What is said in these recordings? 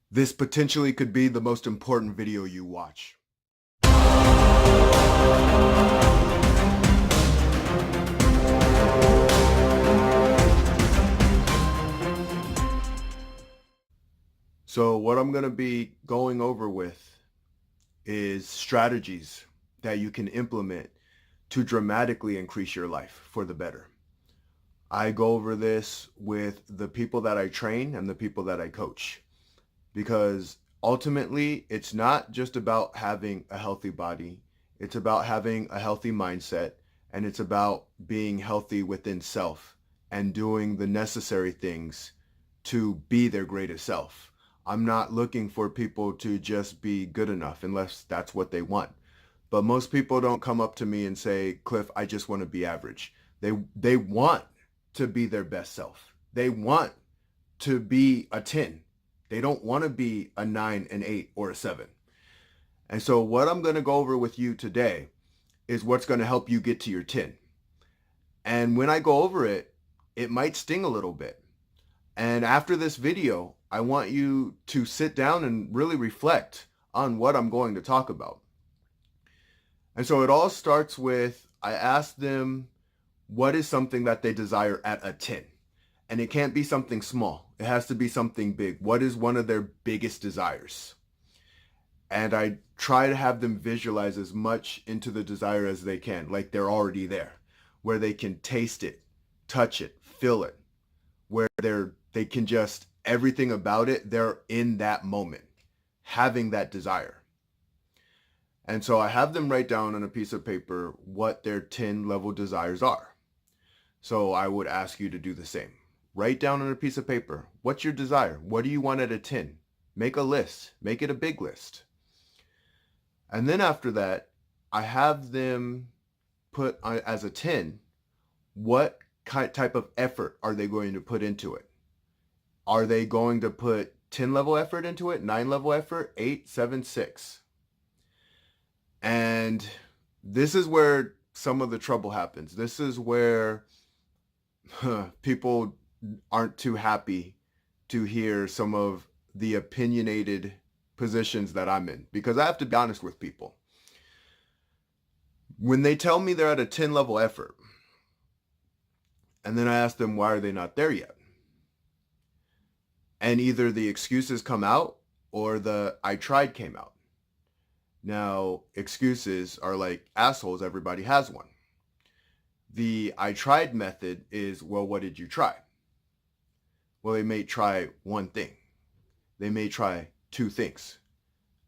This potentially could be the most important video you watch. So what I'm going to be going over with is strategies that you can implement to dramatically increase your life for the better. I go over this with the people that I train and the people that I coach, because ultimately it's not just about having a healthy body. It's about having a healthy mindset, and it's about being healthy within self and doing the necessary things to be their greatest self. I'm not looking for people to just be good enough unless that's what they want. But most people don't come up to me and say, Cliff, I just want to be average. They want to be their best self. They want to be a 10. They don't want to be a 9, an 8, or a 7. And so what I'm going to go over with you today is what's going to help you get to your 10. And when I go over it, it might sting a little bit. And after this video, I want you to sit down and really reflect on what I'm going to talk about. And so it all starts with, I asked them, what is something that they desire at a 10? And it can't be something small. It has to be something big. What is one of their biggest desires? And I try to have them visualize as much into the desire as they can, like they're already there, where they can taste it, touch it, feel it, where they can just, everything about it, they're in that moment, having that desire. And so I have them write down on a piece of paper what their 10 level desires are. So I would ask you to do the same. Write down on a piece of paper, what's your desire? What do you want at a 10? Make a list, make it a big list. And then after that, I have them put as a 10, what type of effort are they going to put into it? Are they going to put 10 level effort into it, 9 level effort, 8, 7, 6? And this is where some of the trouble happens. This is where people aren't too happy to hear some of the opinionated positions that I'm in, because I have to be honest with people. When they tell me they're at a 10 level effort, and then I ask them, why are they not there yet? And either the excuses come out or the I tried came out. Now, excuses are like assholes. Everybody has one. The I tried method is, well, what did you try? Well, they may try one thing. They may try 2 things.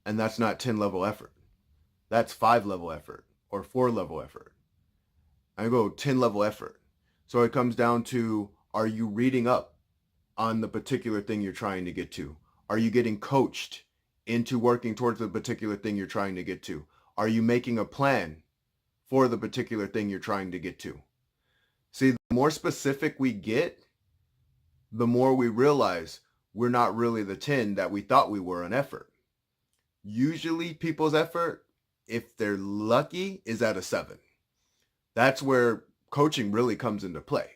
And that's not 10 level effort. That's 5 level effort or 4 level effort. I go 10 level effort. So it comes down to, are you reading up on the particular thing you're trying to get to? Are you getting coached into working towards the particular thing you're trying to get to? Are you making a plan for the particular thing you're trying to get to? See, the more specific we get, the more we realize we're not really the 10 that we thought we were on effort. Usually people's effort, if they're lucky, is at a 7. That's where coaching really comes into play,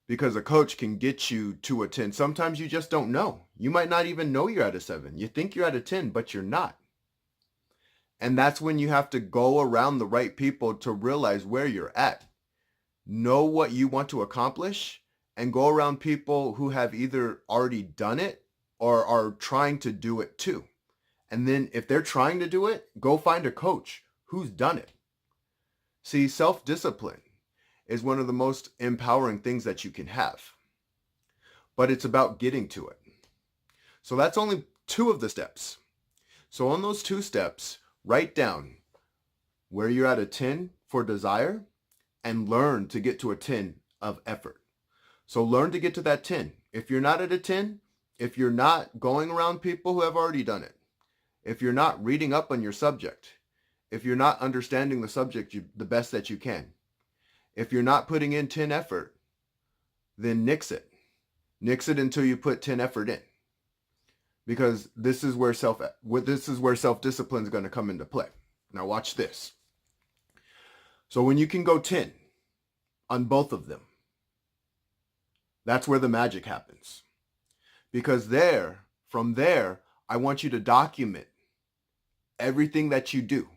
because a coach can get you to a 10. Sometimes you just don't know. You might not even know you're at a 7. You think you're at a 10, but you're not. And that's when you have to go around the right people to realize where you're at. Know what you want to accomplish and go around people who have either already done it or are trying to do it too. And then if they're trying to do it, go find a coach who's done it. See, self-discipline is one of the most empowering things that you can have, but it's about getting to it. So that's only 2 of the steps. So on those 2 steps, write down where you're at a 10 for desire and learn to get to a 10 of effort. So learn to get to that 10. If you're not at a 10, if you're not going around people who have already done it, if you're not reading up on your subject, if you're not understanding the subject the best that you can, if you're not putting in 10 effort, then nix it. Nix it until you put 10 effort in. Because this is where self-discipline is going to come into play. Now watch this. So when you can go 10 on both of them, that's where the magic happens. Because from there, I want you to document everything that you do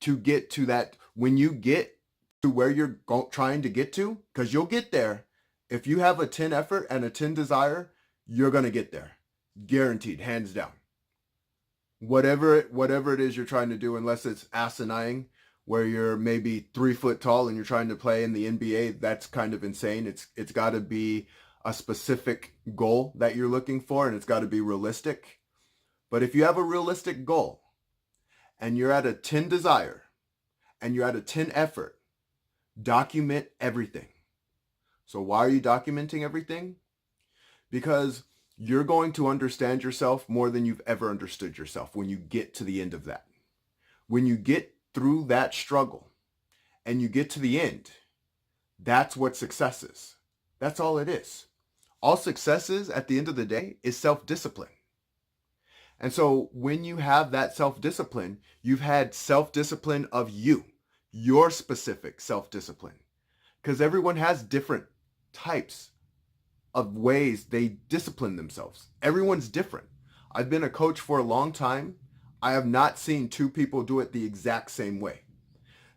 to get to that. When you get to where you're trying to get to, because you'll get there. If you have a 10 effort and a 10 desire, you're going to get there. Guaranteed, hands down. Whatever it is you're trying to do, unless it's asinine, where you're maybe 3 foot tall and you're trying to play in the NBA, that's kind of insane. It's got to be a specific goal that you're looking for, and it's got to be realistic. But if you have a realistic goal and you're at a 10 desire and you're at a 10 effort, document everything. So why are you documenting everything? Because you're going to understand yourself more than you've ever understood yourself when you get to the end of that. When you get through that struggle and you get to the end, that's what success is. That's all it is. All success is, at the end of the day, is self-discipline. And so when you have that self-discipline, you've had self-discipline of you, your specific self-discipline. Because everyone has different types of ways they discipline themselves. Everyone's different. I've been a coach for a long time. I have not seen two people do it the exact same way.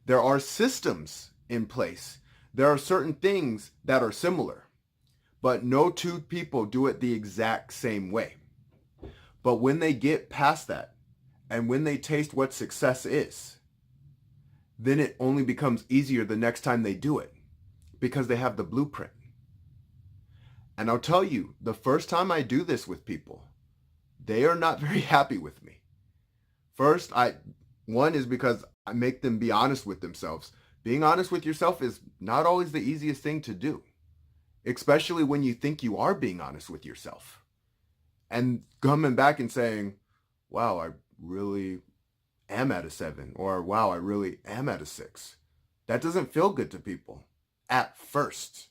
There are systems in place. There are certain things that are similar, but no two people do it the exact same way. But when they get past that, and when they taste what success is, then it only becomes easier the next time they do it, because they have the blueprint. And I'll tell you, the first time I do this with people, they are not very happy with me. First, one is because I make them be honest with themselves. Being honest with yourself is not always the easiest thing to do, especially when you think you are being honest with yourself. And coming back and saying, wow, I really am at a 7, or wow, I really am at a 6. That doesn't feel good to people at first.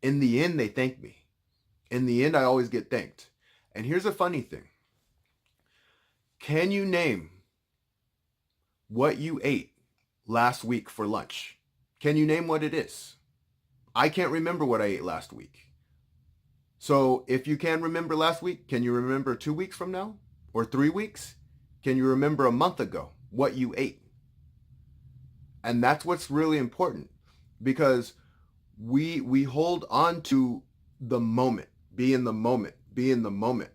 In the end, they thank me. In the end, I always get thanked. And here's a funny thing. Can you name what you ate last week for lunch? Can you name what it is? I can't remember what I ate last week. So if you can remember last week, can you remember 2 weeks from now? Or 3 weeks? Can you remember a month ago what you ate? And that's what's really important, because we hold on to the moment. Be in the moment. Be in the moment.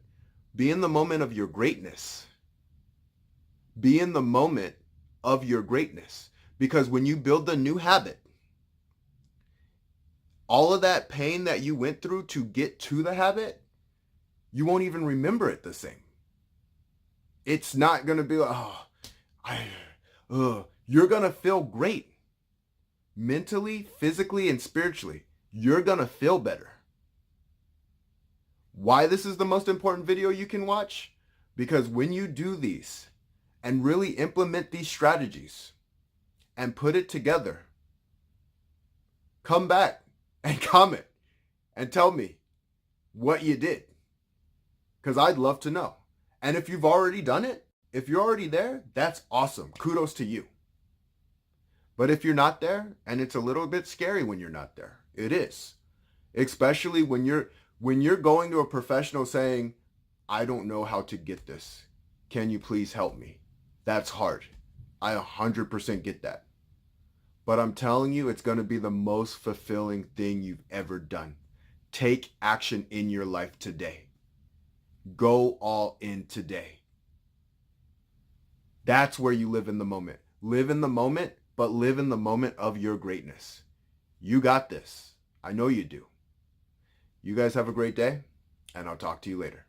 Be in the moment of your greatness. Be in the moment of your greatness. Because when you build the new habit, all of that pain that you went through to get to the habit, you won't even remember it the same. It's not going to be like, you're going to feel great. Mentally, physically, and spiritually. You're going to feel better. Why this is the most important video you can watch? Because when you do these and really implement these strategies and put it together, come back and comment and tell me what you did, because I'd love to know. And if you've already done it, if you're already there, that's awesome. Kudos to you. But if you're not there, and it's a little bit scary when you're not there, it is. Especially when you're going to a professional saying, I don't know how to get this. Can you please help me? That's hard. I 100% get that. But I'm telling you, it's going to be the most fulfilling thing you've ever done. Take action in your life today. Go all in today. That's where you live in the moment. Live in the moment, but live in the moment of your greatness. You got this. I know you do. You guys have a great day, and I'll talk to you later.